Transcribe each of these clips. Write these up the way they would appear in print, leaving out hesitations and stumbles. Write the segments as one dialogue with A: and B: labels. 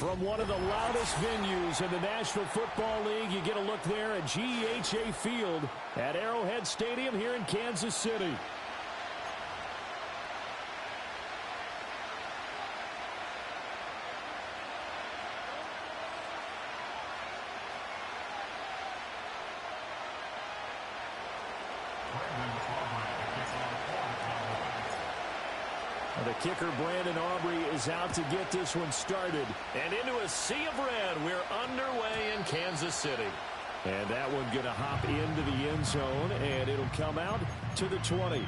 A: From one of the loudest venues in the National Football League, you get a look there at GEHA Field at Arrowhead Stadium here in Kansas City. The kicker, Brandon Aubrey, is out to get this one started. And into a sea of red, we're underway in Kansas City. And that one going to hop into the end zone, and it'll come out to the 20.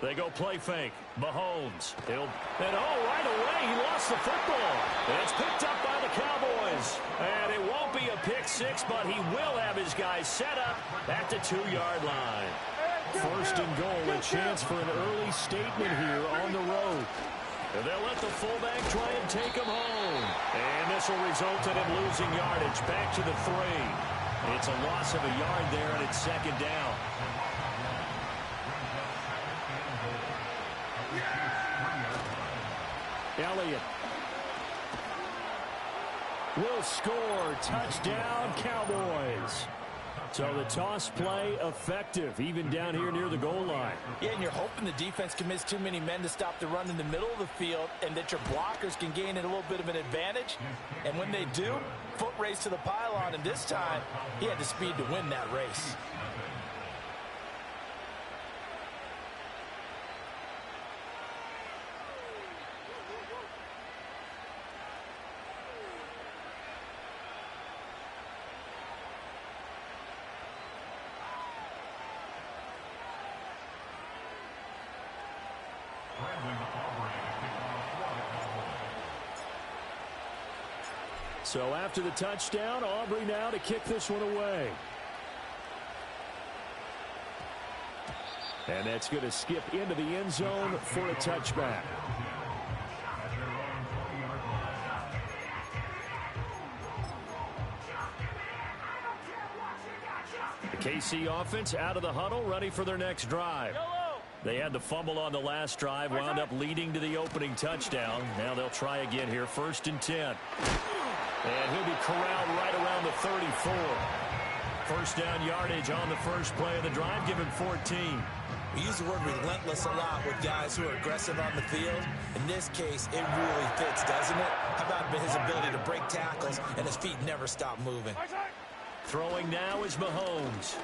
A: They go play fake. Mahomes. Right away, he lost the football. And it's picked up by the Cowboys. And it won't be a pick six, but he will have his guys set up at the 2-yard line. First and goal, a chance for an early statement here on the road. And they'll let the fullback try and take him home. And this will result in him losing yardage back to the 3. It's a loss of a yard there, and it's second down. Elliott will score. Touchdown, Cowboys. So the toss play effective, even down here near the goal line.
B: Yeah, and you're hoping the defense can miss too many men to stop the run in the middle of the field and that your blockers can gain a little bit of an advantage. And when they do, foot race to the pylon, and this time he had the speed to win that race.
A: So after the touchdown, Aubrey now to kick this one away. And that's going to skip into the end zone for a touchback. The KC offense out of the huddle, ready for their next drive. They had the fumble on the last drive, wound up leading to the opening touchdown. Now they'll try again here, 1st and 10. And he'll be corralled right around the 34. First down yardage on the first play of the drive, given 14.
B: We use the word relentless a lot with guys who are aggressive on the field. In this case, it really fits, doesn't it? How about his ability to break tackles and his feet never stop moving?
A: Throwing now is Mahomes.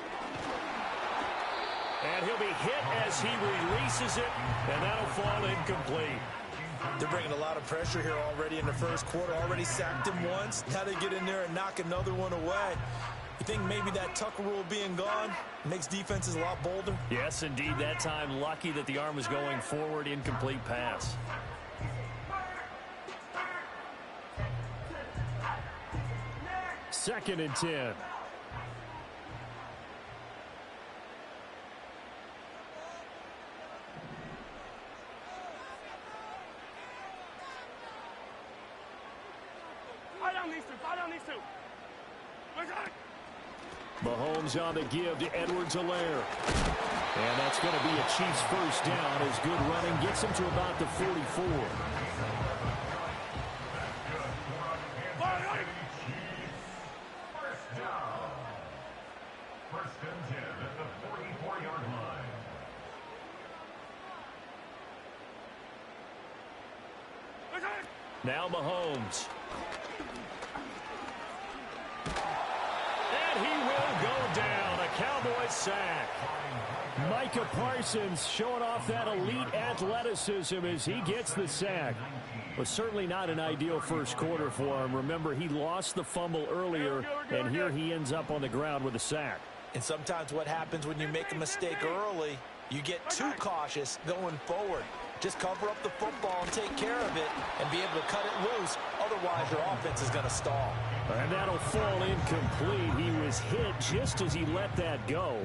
A: And he'll be hit as he releases it, and that'll fall incomplete.
B: They're bringing a lot of pressure here already in the first quarter. Already sacked him once. Now they get in there and knock another one away. You think maybe that Tucker rule being gone makes defenses a lot bolder?
A: Yes, indeed. That time, lucky that the arm was going forward. Incomplete pass. Second and 10. Mahomes on the give to Edwards-Helaire. And that's going to be a Chiefs first down as good running gets him to about the 44.
C: First and 10 at the 44-yard line.
A: Now Mahomes. And he will go down. A Cowboys sack. Micah Parsons showing off that elite athleticism as he gets the sack. Was certainly not an ideal first quarter for him. Remember, he lost the fumble earlier, and here he ends up on the ground with a sack.
B: And sometimes what happens when you make a mistake early, you get too cautious going forward. Just cover up the football and take care of it and be able to cut it loose. Otherwise, your offense is going to stall.
A: And that'll fall incomplete. He was hit just as he let that go.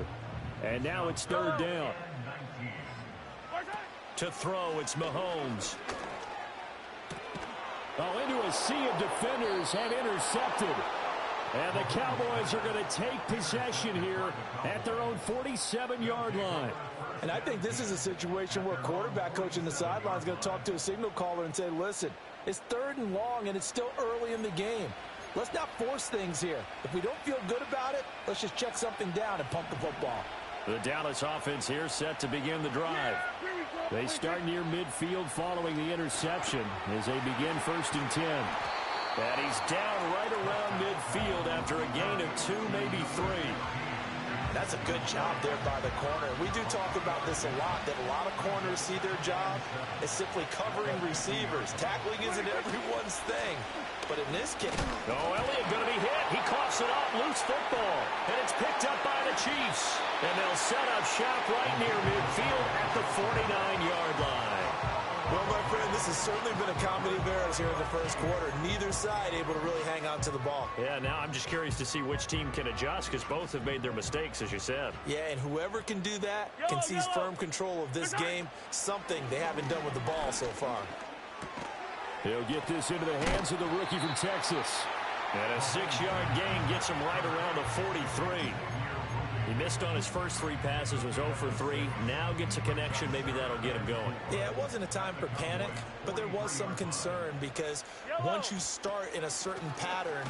A: And now it's third down. To throw, it's Mahomes. Oh, into a sea of defenders and intercepted. And the Cowboys are going to take possession here at their own 47-yard line.
B: And I think this is a situation where quarterback coach in the sideline is going to talk to a signal caller and say, listen, it's third and long and it's still early in the game. Let's not force things here. If we don't feel good about it, let's just check something down and pump the football.
A: The Dallas offense here set to begin the drive. They start near midfield following the interception as they begin 1st and 10. And he's down right around midfield after a gain of 2, maybe 3.
B: That's a good job there by the corner. We do talk about this a lot, that a lot of corners see their job as simply covering receivers. Tackling isn't everyone's thing. But in this case...
A: Oh, Elliott going to be hit. He coughs it up. Loose football. And it's picked up by the Chiefs. And they'll set up shop right near midfield at the 49-yard line.
B: Well, my friend, this has certainly been a comedy of errors here in the first quarter. Neither side able to really hang on to the ball.
A: Yeah, now I'm just curious to see which team can adjust because both have made their mistakes, as you said.
B: Yeah, and whoever can do that can seize firm control of this game, something they haven't done with the ball so far.
A: He'll get this into the hands of the rookie from Texas. And a 6-yard gain gets him right around the 43. He missed on his first 3 passes, was 0 for 3. Now gets a connection. Maybe that'll get him going.
B: Yeah, it wasn't a time for panic, but there was some concern because once you start in a certain pattern,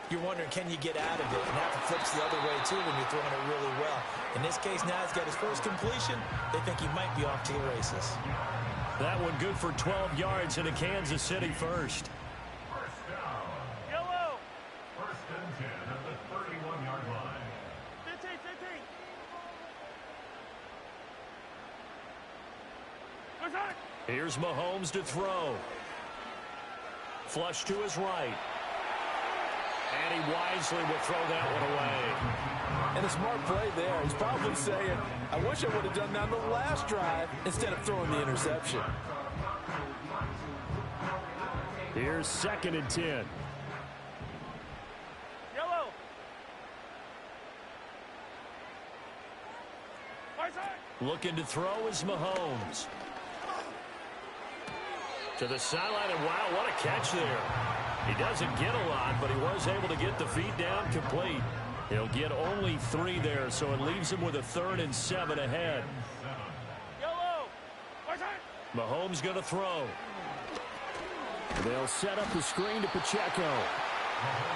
B: you're wondering, can you get out of it? And that flips the other way, too, when you're throwing it really well. In this case, now he's got his first completion. They think he might be off to the races.
A: That one good for 12 yards into Kansas City first.
C: First down. Yellow. 1st and 10 at the 31-yard line.
D: 15.
A: Here's Mahomes to throw. Flush to his right. And he wisely will throw that one away.
B: And a smart play there. He's probably saying, I wish I would have done that on the last drive instead of throwing the interception.
A: Here's 2nd and 10.
D: Yellow.
A: Looking to throw is Mahomes. To the sideline, and wow, what a catch there. He doesn't get a lot, but he was able to get the feet down complete. He'll get only 3 there, so it leaves him with a 3rd and 7 ahead.
D: Yellow.
A: Mahomes going to throw. They'll set up the screen to Pacheco.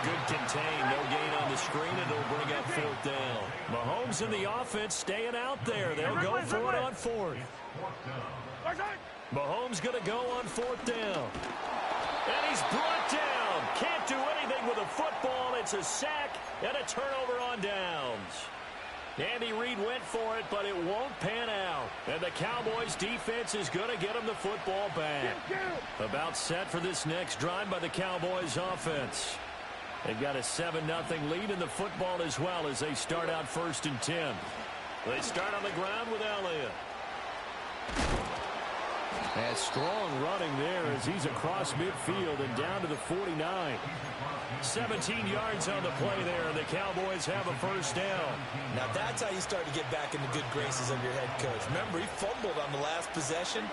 A: Good contain, no gain on the screen, and it'll bring up 4th down. Mahomes and the offense staying out there. They'll go for it on 4th. Mahomes going to go on 4th down. And he's brought down. Can't do anything with a football. It's a sack and a turnover on downs. Andy Reid went for it, but it won't pan out. And the Cowboys defense is going to get him the football back. About set for this next drive by the Cowboys offense. They've got a 7-0 lead in the football as well as they start out 1st and 10. They start on the ground with Elliott. And strong running there as he's across midfield and down to the 49. 17 yards on the play there, and the Cowboys have a 1st down.
B: Now that's how you start to get back in the good graces of your head coach. Remember, he fumbled on the last possession.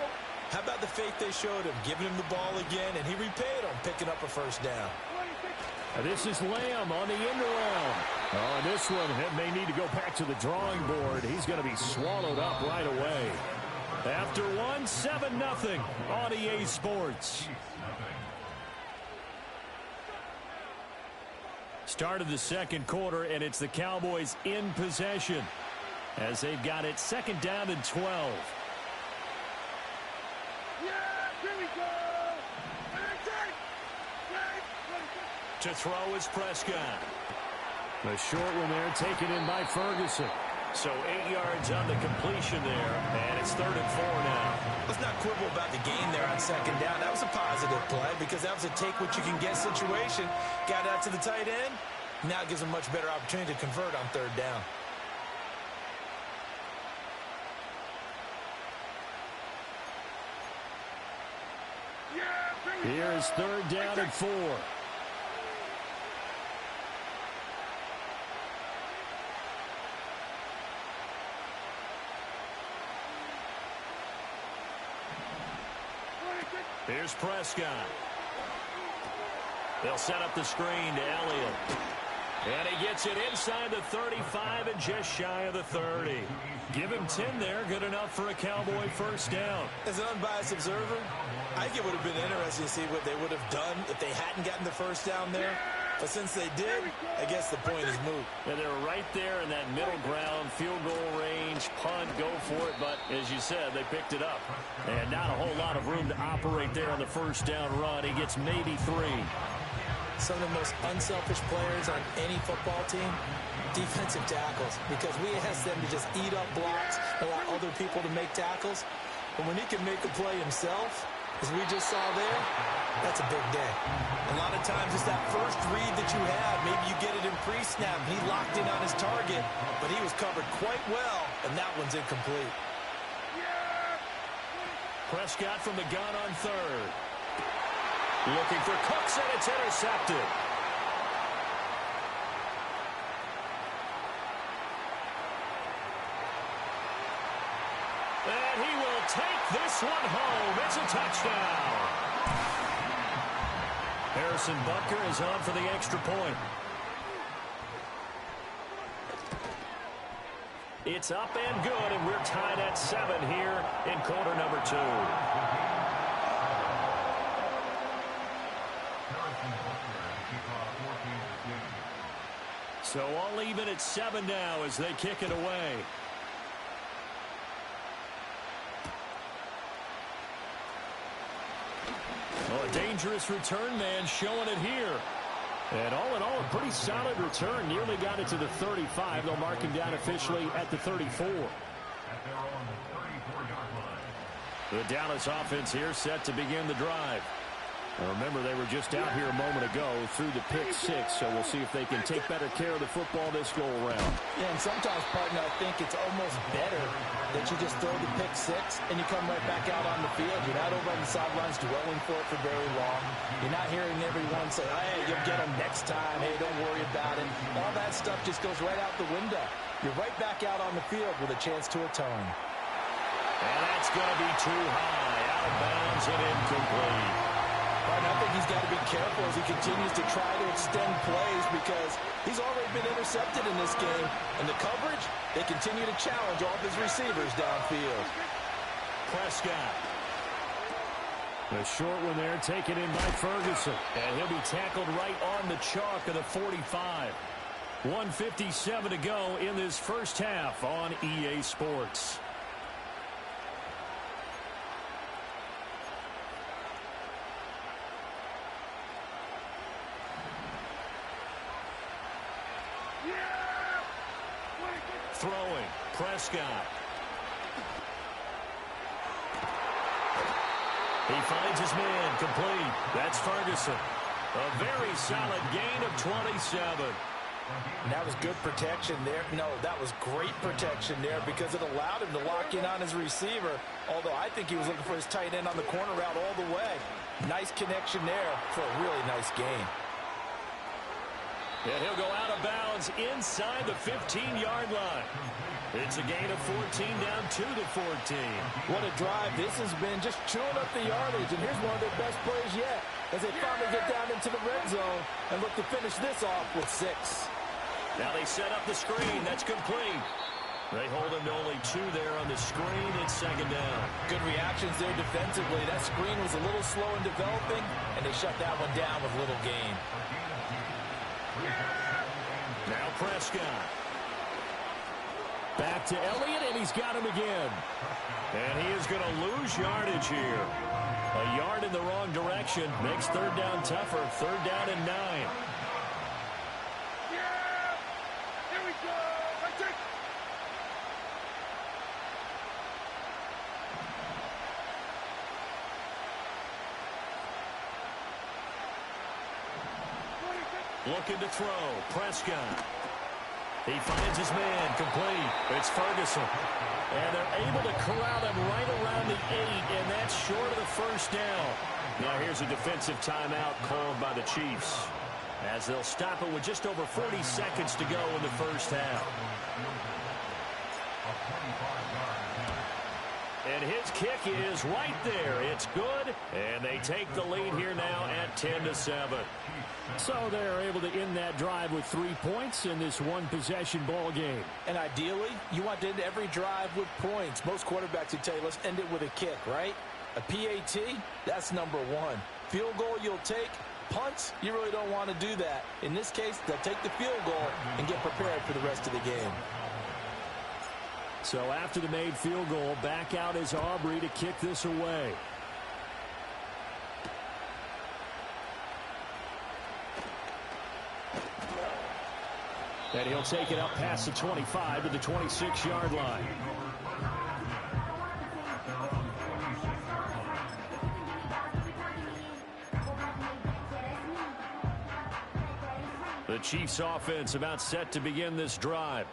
B: How about the faith they showed him, giving him the ball again, and he repaid him, picking up a 1st down.
A: This is Lamb on the end around. Oh, and this one may need to go back to the drawing board. He's going to be swallowed up right away. After 7-0 on EA Sports. Start of the 2nd quarter, and it's the Cowboys in possession as they've got it 2nd down and 12. To throw is Prescott. The short one there taken in by Ferguson. So 8 yards on the completion there, and it's 3rd and 4 now.
B: Let's not quibble about the gain there on 2nd down. That was a positive play because that was a take-what-you-can-get situation. Got out to the tight end. Now it gives him a much better opportunity to convert on 3rd down.
A: is 3rd down and 4. Here's Prescott. They'll set up the screen to Elliott. And he gets it inside the 35 and just shy of the 30. Give him 10 there. Good enough for a Cowboy first down.
B: As an unbiased observer, I think it would have been interesting to see what they would have done if they hadn't gotten the first down there. But since they did, I guess the point is moot.
A: And they're right there in that middle ground, field goal range, punt, go for it. But as you said, they picked it up. And not a whole lot of room to operate there on the first down run. He gets maybe 3.
B: Some of the most unselfish players on any football team, defensive tackles, because we ask them to just eat up blocks, allow other people to make tackles. But when he can make a play himself, as we just saw there, that's a big day. A lot of times it's that first read that you have. Maybe you get it in pre-snap. He locked in on his target, but he was covered quite well, and that one's incomplete.
A: Prescott from the gun on 3rd. Looking for Cooks, and it's intercepted. And he will take this one home. It's a touchdown. Harrison Butker is on for the extra point. It's up and good, and we're tied at 7 here in quarter number 2. So all even at 7 now as they kick it away. Oh, a dangerous return man showing it here. And all in all, a pretty solid return. Nearly got it to the 35. They'll mark him down officially at the 34. The Dallas offense here set to begin the drive. Now remember, they were just out here a moment ago through the pick 6, so we'll see if they can take better care of the football this go-around.
B: Yeah, and sometimes, partner, I think it's almost better that you just throw the pick 6 and you come right back out on the field. You're not over on the sidelines dwelling for it for very long. You're not hearing everyone say, hey, you'll get them next time. Hey, don't worry about it. All that stuff just goes right out the window. You're right back out on the field with a chance to atone.
A: And that's going to be too high. Out of bounds and incomplete.
B: I think he's got to be careful as he continues to try to extend plays because he's already been intercepted in this game. And the coverage, they continue to challenge all of his receivers downfield.
A: Prescott. The short one there taken in by Ferguson. And he'll be tackled right on the chalk of the 45. 1:57 to go in this first half on EA Sports. Throwing, Prescott. He finds his man, complete. That's Ferguson. A very solid gain of 27.
B: And that was good protection there. No, that was great protection there because it allowed him to lock in on his receiver. Although I think he was looking for his tight end on the corner route all the way. Nice connection there for a really nice gain.
A: And he'll go out of bounds inside the 15-yard line. It's a gain of 14 down to the 14.
B: What a drive this has been, just chewing up the yardage. And here's one of their best plays yet as they finally get down into the red zone and look to finish this off with 6.
A: Now they set up the screen. That's complete. They hold him to only 2 there on the screen. It's 2nd down.
B: Good reactions there defensively. That screen was a little slow in developing, and they shut that one down with little gain.
A: Now Prescott. Back to Elliott, and he's got him again. And he is going to lose yardage here. A yard in the wrong direction makes 3rd down tougher. 3rd down and 9.
D: Yeah! Here we go! That's it!
A: Looking to throw. Prescott. He finds his man, complete. It's Ferguson. And they're able to corral him right around the 8, and that's short of the first down. Now here's a defensive timeout called by the Chiefs, as they'll stop it with just over 40 seconds to go in the first half. And his kick is right there. It's good, and they take the lead here now at 10-7.
E: So they're able to end that drive with 3 points in this one-possession ball game.
B: And ideally, you want to end every drive with points. Most quarterbacks would tell you, let's end it with a kick, right? A PAT, that's number 1. Field goal you'll take. Punts, you really don't want to do that. In this case, they'll take the field goal and get prepared for the rest of the game.
E: So after the made field goal, back out is Aubrey to kick this away. And he'll take it up past the 25 to the 26-yard line. The Chiefs offense about set to begin this drive.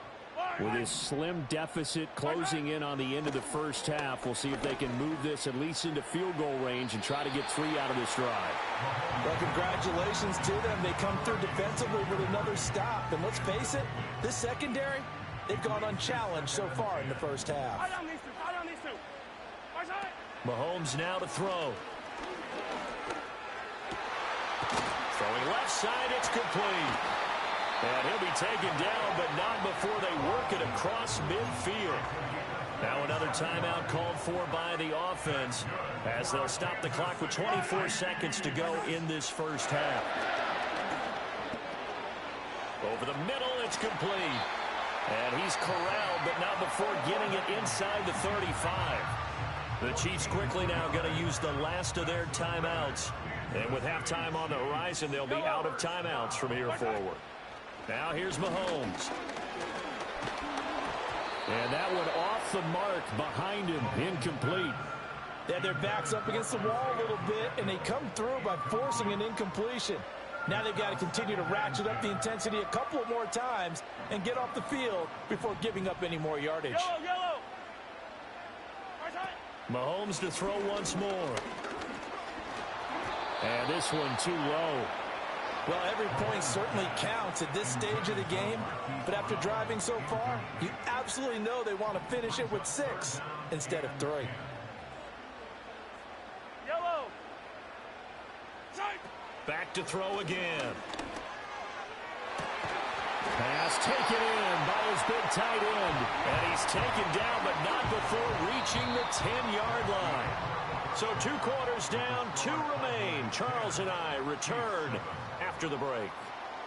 E: With his slim deficit closing in on the end of the first half, we'll see if they can move this at least into field goal range and try to get 3 out of this drive.
B: Well, congratulations to them. They come through defensively with another stop. And let's face it, this secondary, they've gone unchallenged so far in the first half.
A: Mahomes now to throw. Throwing left side, it's complete. And he'll be taken down, but not before they work it across midfield. Now another timeout called for by the offense, as they'll stop the clock with 24 seconds to go in this first half. Over the middle, it's complete. And he's corralled, but not before getting it inside the 35. The Chiefs quickly now going to use the last of their timeouts. And with halftime on the horizon, they'll be out of timeouts from here forward. Now here's Mahomes. And that one off the mark behind him, incomplete.
B: They had their backs up against the wall a little bit, and they come through by forcing an incompletion. Now they've got to continue to ratchet up the intensity a couple of more times and get off the field before giving up any more yardage.
D: Yellow.
A: Mahomes to throw once more. And this one too low.
B: Well, every point certainly counts at this stage of the game, but after driving so far, you absolutely know they want to finish it with 6 instead of 3.
D: Yellow.
A: Back to throw again. Pass taken in by his big tight end. And he's taken down, but not before reaching the 10-yard line. So 2 quarters down, 2 remain. Charles and I return after the break.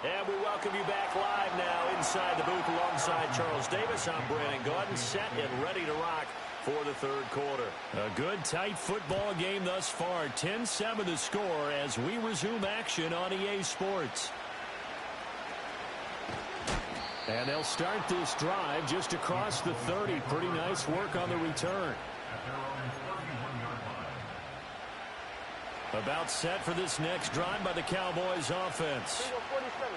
A: And we welcome you back live now inside the booth alongside Charles Davis. I'm Brandon Gordon, set and ready to rock for the third quarter. A good, tight football game thus far. 10-7 the score as we resume action on EA Sports. And they'll start this drive just across the 30. Pretty nice work on the return. About set for this next drive by the Cowboys offense.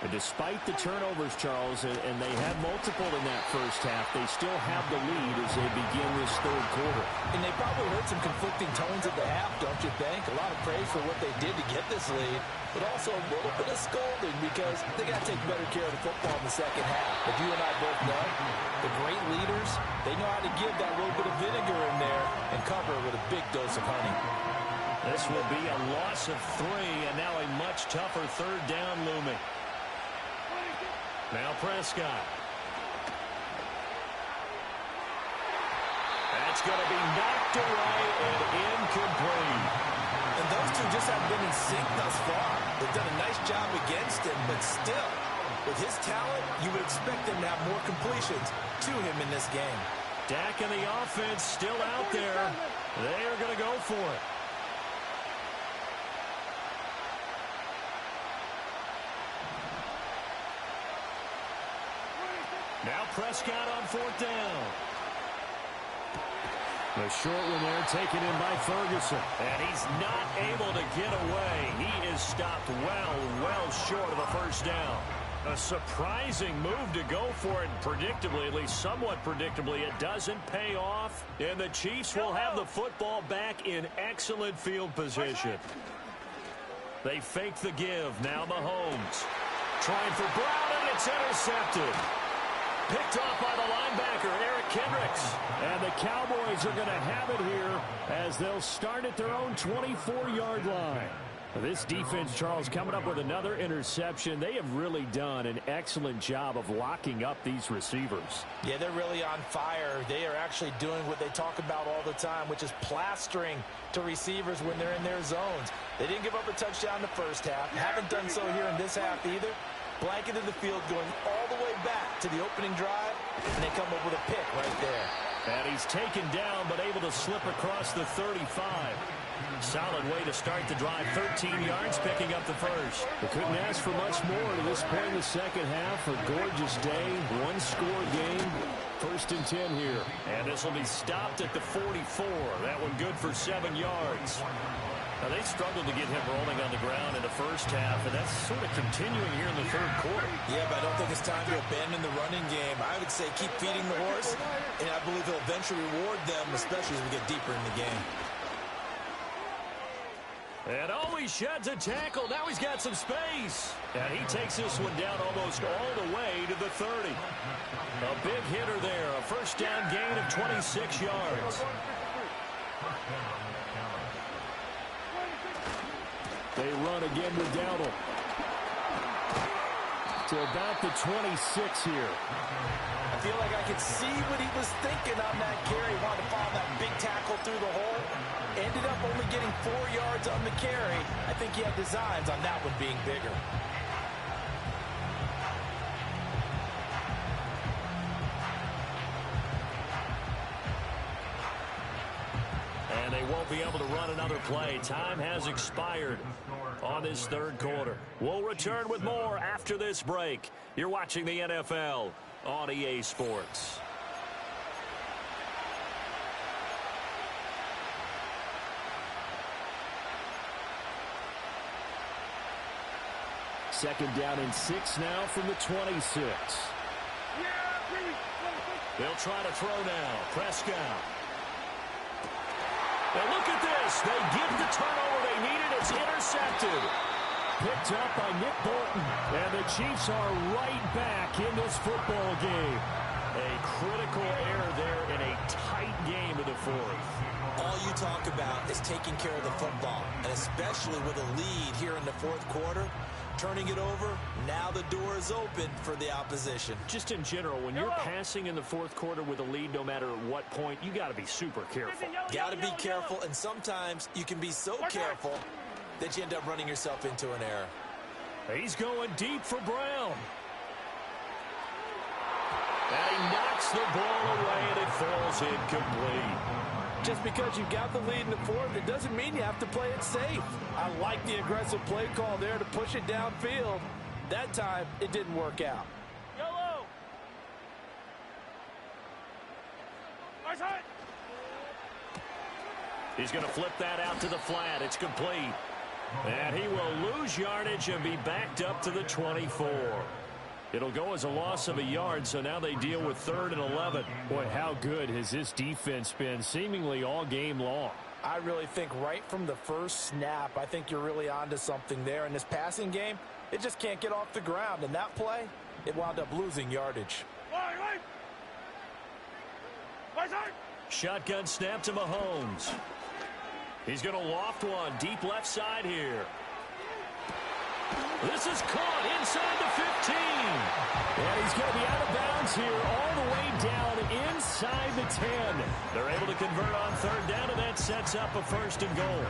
A: And despite the turnovers, Charles, and they had multiple in that first half, they still have the lead as they begin this third quarter.
B: And they probably heard some conflicting tones at the half, don't you think? A lot of praise for what they did to get this lead, but also a little bit of scolding because they got to take better care of the football in the second half. But you and I both know the great leaders, they know how to give that little bit of vinegar in there and cover it with a big dose of honey.
A: This will be a loss of 3, and now a much tougher third down looming. Now Prescott. That's going to be knocked away and incomplete.
B: And those two just haven't been in sync thus far. They've done a nice job against him, but still, with his talent, you would expect them to have more completions to him in this game.
A: Dak and the offense still out there. They are going to go for it. Now Prescott on 4th down. The short one there taken in by Ferguson. And he's not able to get away. He is stopped well short of a first down. A surprising move to go for it predictably, at least somewhat predictably. It doesn't pay off, and the Chiefs will have the football back in excellent field position. They fake the give. Now Mahomes trying for Brown, and it's intercepted. Picked off by the linebacker, Eric Kendricks.
E: And the Cowboys are going to have it here as they'll start at their own 24-yard line. This defense, Charles, coming up with another interception. They have really done an excellent job of locking up these receivers.
B: Yeah, they're really on fire. They are actually doing what they talk about all the time, which is plastering to receivers when they're in their zones. They didn't give up a touchdown in the first half. Haven't done so here in this half either. Blanketed the field going all the way back to the opening drive, and they come up with a pick right there.
A: And he's taken down but able to slip across the 35. Solid way to start the drive. 13 yards, picking up the first.
E: They couldn't ask for much more to this point in the second half. A gorgeous day, one-score game. 1st and 10 here.
A: And this will be stopped at the 44. That one good for 7 yards. Now, they struggled to get him rolling on the ground in the first half, and that's sort of continuing here in the third quarter.
B: Yeah, but I don't think it's time to abandon the running game. I would say keep feeding the horse, and I believe he'll eventually reward them, especially as we get deeper in the game.
A: And he sheds a tackle. Now he's got some space. And he takes this one down almost all the way to the 30. A big hitter there. A first down gain of 26 yards.
E: They run again with Dowdle. To about the 26 here.
B: I feel like I could see what he was thinking on that carry. He wanted to follow that big tackle through the hole. Ended up only getting 4 yards on the carry. I think he had designs on that one being bigger.
A: And they won't be able to run another play. Time has expired on this third quarter. We'll return with more after this break. You're watching the NFL on EA Sports.
E: Second down and 6 now from the 26.
A: They'll try to throw now. Prescott. And look at this. They give the turnover they needed. It's intercepted.
E: Picked up by Nick Bolton. And the Chiefs are right back in this football game.
A: A critical error there in a tight game in the fourth.
B: All you talk about is taking care of the football, and especially with a lead here in the fourth quarter. Turning it over, now the door is open for the opposition.
A: Just in general, when you're passing in the fourth quarter with a lead, no matter at what point, you got to be super careful.
B: Got to be careful, and sometimes you can be so careful that you end up running yourself into an error.
A: He's going deep for Brown. And he knocks the ball away, and it falls incomplete.
B: Just because you've got the lead in the fourth, it doesn't mean you have to play it safe. I like the aggressive play call there to push it downfield. That time, it didn't work out.
D: Yellow.
A: He's going to flip that out to the flat. It's complete. And he will lose yardage and be backed up to the 24. It'll go as a loss of a yard, so now they deal with 3rd and 11.
E: Boy, how good has this defense been seemingly all game long?
B: I really think right from the first snap, I think you're really onto something there. In this passing game, it just can't get off the ground. And that play, it wound up losing yardage.
A: Shotgun snap to Mahomes. He's going to loft one deep left side here. This is caught inside the 15.
E: And he's going to be out of bounds here all the way down inside the 10.
A: They're able to convert on 3rd down, and that sets up a 1st and goal.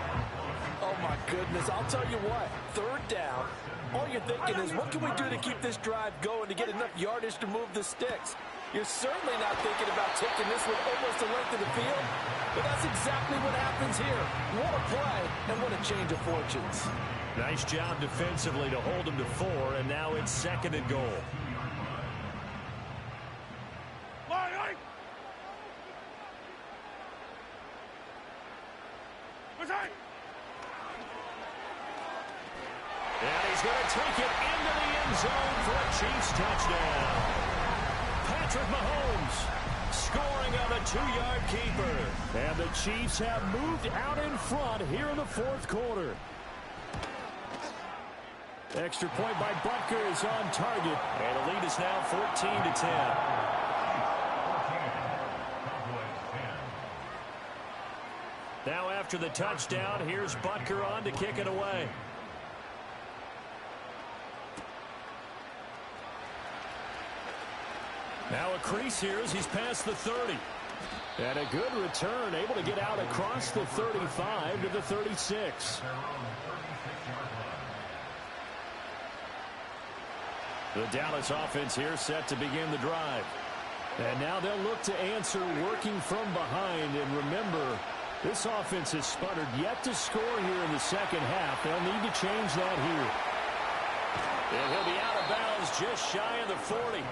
B: Oh, my goodness. I'll tell you what. 3rd down, all you're thinking is, what can we do to keep this drive going to get enough yardage to move the sticks? You're certainly not thinking about taking this one almost the length of the field, but that's exactly what happens here. What a play, and what a change of fortunes.
A: Nice job defensively to hold him to 4, and now it's 2nd and goal. And he's going to take it into the end zone for a Chiefs touchdown. Patrick Mahomes scoring on a 2-yard keeper.
E: And the Chiefs have moved out in front here in the fourth quarter. Extra point by Butker is on target.
A: And the lead is now 14-10. Now after the touchdown, here's Butker on to kick it away. Now a crease here as he's past the 30.
E: And a good return, able to get out across the 35 to the 36. The Dallas offense here set to begin the drive. And now they'll look to answer working from behind. And remember, this offense has sputtered yet to score here in the second half. They'll need to change that here.
A: And he'll be out of bounds just shy of the 40.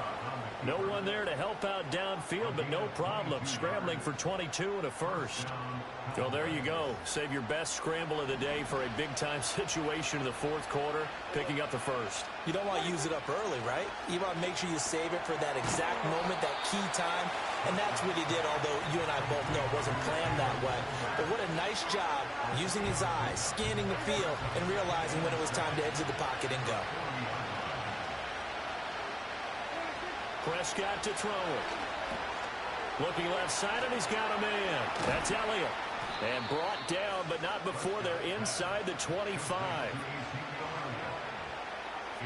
A: No one there to help out downfield, but no problem. Scrambling for 22 and a first. So there you go. Save your best scramble of the day for a big-time situation in the fourth quarter, picking up the first.
B: You don't want to use it up early, right? You want to make sure you save it for that exact moment, that key time. And that's what he did, although you and I both know it wasn't planned that way. But what a nice job using his eyes, scanning the field, and realizing when it was time to exit the pocket and go.
A: Prescott to throw it. Looking left side, and he's got a man. That's Elliott. And brought down, but not before they're inside the 25.
C: It's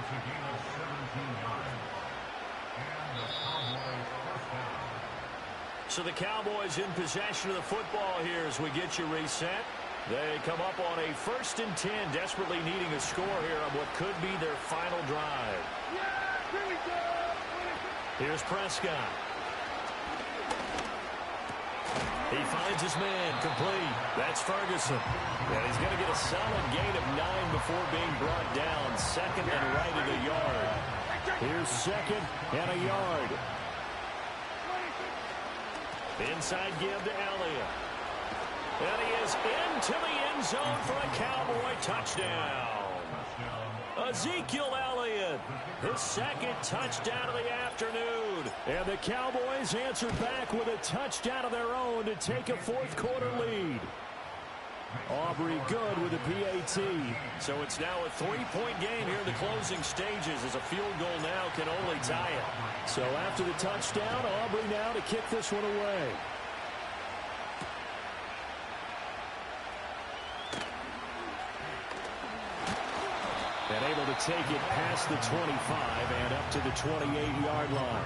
C: a gain of 17 yards. And the Cowboys first down.
A: So the Cowboys in possession of the football here as we get you reset. They come up on a 1st and 10, desperately needing a score here on what could be their final drive.
D: Yeah, here we go.
A: Here's Prescott. He finds his man, complete. That's Ferguson. And he's going to get a solid gain of 9 before being brought down. Second and right at a yard.
E: Here's second and a yard.
A: Inside give to Elliott. And he is into the end zone for a Cowboy touchdown. Ezekiel Elliott, his second touchdown of the afternoon.
E: And the Cowboys answer back with a touchdown of their own to take a fourth quarter lead. Aubrey good with a PAT.
A: So it's now a 3-point game here in the closing stages as a field goal now can only tie it.
E: So after the touchdown, Aubrey now to kick this one away. And able to take it past the 25 and up to the 28-yard line.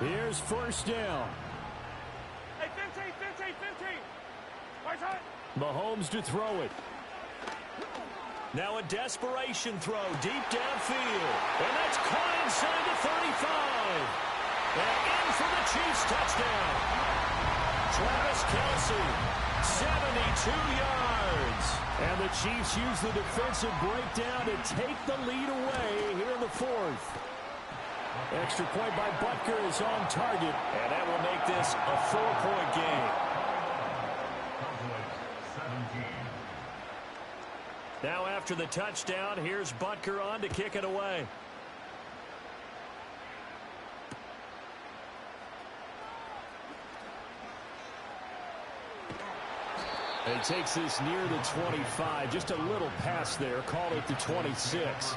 E: Here's first down.
D: Hey, 15. Right side.
E: Mahomes to throw it.
A: Now a desperation throw deep downfield. And that's caught inside the 35. And in for the Chiefs touchdown. Travis Kelce, 72 yards.
E: And the Chiefs use the defensive breakdown to take the lead away here in the fourth. Extra point by Butker is on target.
A: And that will make this a 4-point game. Now after the touchdown, here's Butker on to kick it away.
E: He takes this near the 25. Just a little pass there. Call it the 26.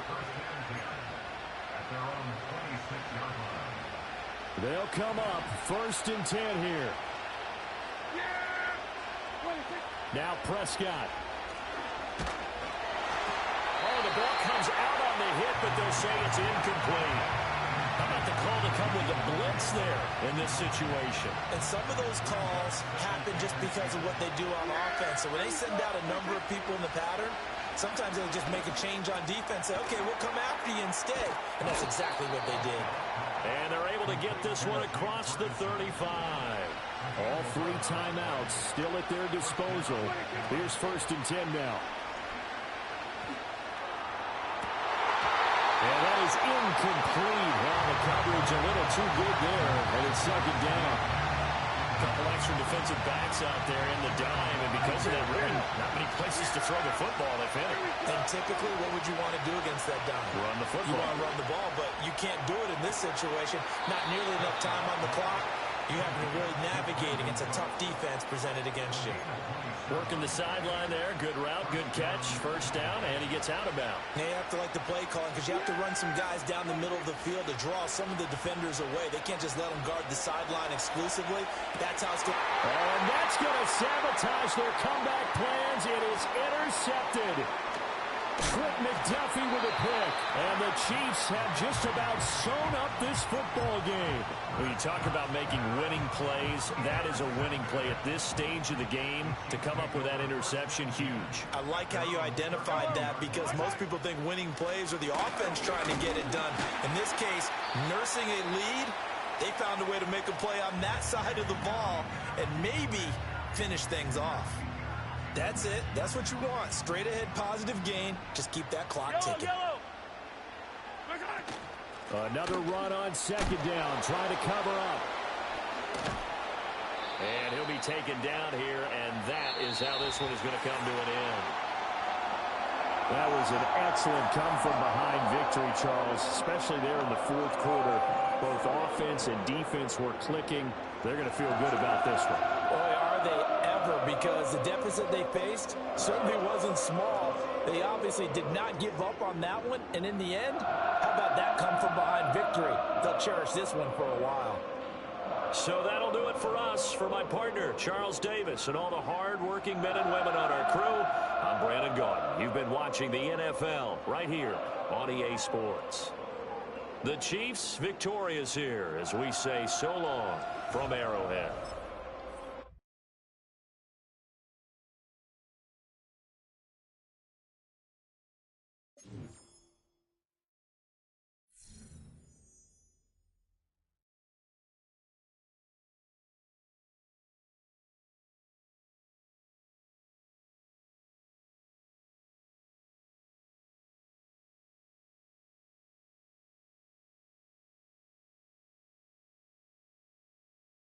E: They'll come up 1st and 10 here. Now Prescott.
A: Oh, the ball comes out on the hit, but they'll say it's incomplete. How about the call to come with the blitz there in this situation?
B: And some of those calls happen just because of what they do on offense. So when they send out a number of people in the pattern, sometimes they'll just make a change on defense. Say, okay, we'll come after you instead. And that's exactly what they did.
A: And they're able to get this one across the 35.
E: All 3 timeouts still at their disposal. Here's 1st and 10 now. And that is incomplete. Well, the coverage a little too good there, and it's 2nd down.
A: couple extra defensive backs out there in the dime, and because of that, really not many places to throw the football if any.
B: And typically, what would you want to do against that dime?
A: Run the football.
B: You want to run the ball, but you can't do it in this situation. Not nearly enough time on the clock. You have to really navigate against a tough defense presented against you.
A: Working the sideline there. Good route, good catch. First down, and he gets out of bounds.
B: Now you have to like the play calling because you have to run some guys down the middle of the field to draw some of the defenders away. They can't just let them guard the sideline exclusively. That's how it's going.
E: And that's going to sabotage their comeback plans. It is intercepted. Trent McDuffie with a pick. And the Chiefs have just about sewn up this football game.
A: When you talk about making winning plays, that is a winning play at this stage of the game. To come up with that interception, huge.
B: I like how you identified that because most people think winning plays are the offense trying to get it done. In this case, nursing a lead, they found a way to make a play on that side of the ball and maybe finish things off. That's it. That's what you want. Straight ahead positive gain. Just keep that clock ticking.
E: Another run on second down, trying to cover up.
A: And he'll be taken down here, and that is how this one is going to come to an end.
E: That was an excellent come-from-behind victory, Charles, especially there in the fourth quarter. Both offense and defense were clicking. They're going to feel good about this one.
B: Boy, are they ever, because the deficit they faced certainly wasn't small. They obviously did not give up on that one, and in the end, how about that come-from-behind victory? They'll cherish this one for a while.
A: So that'll do it for us. For my partner, Charles Davis, and all the hard-working men and women on our crew, I'm Brandon Gaudin. You've been watching the NFL right here on EA Sports. The Chiefs victorious here as we say so long from Arrowhead.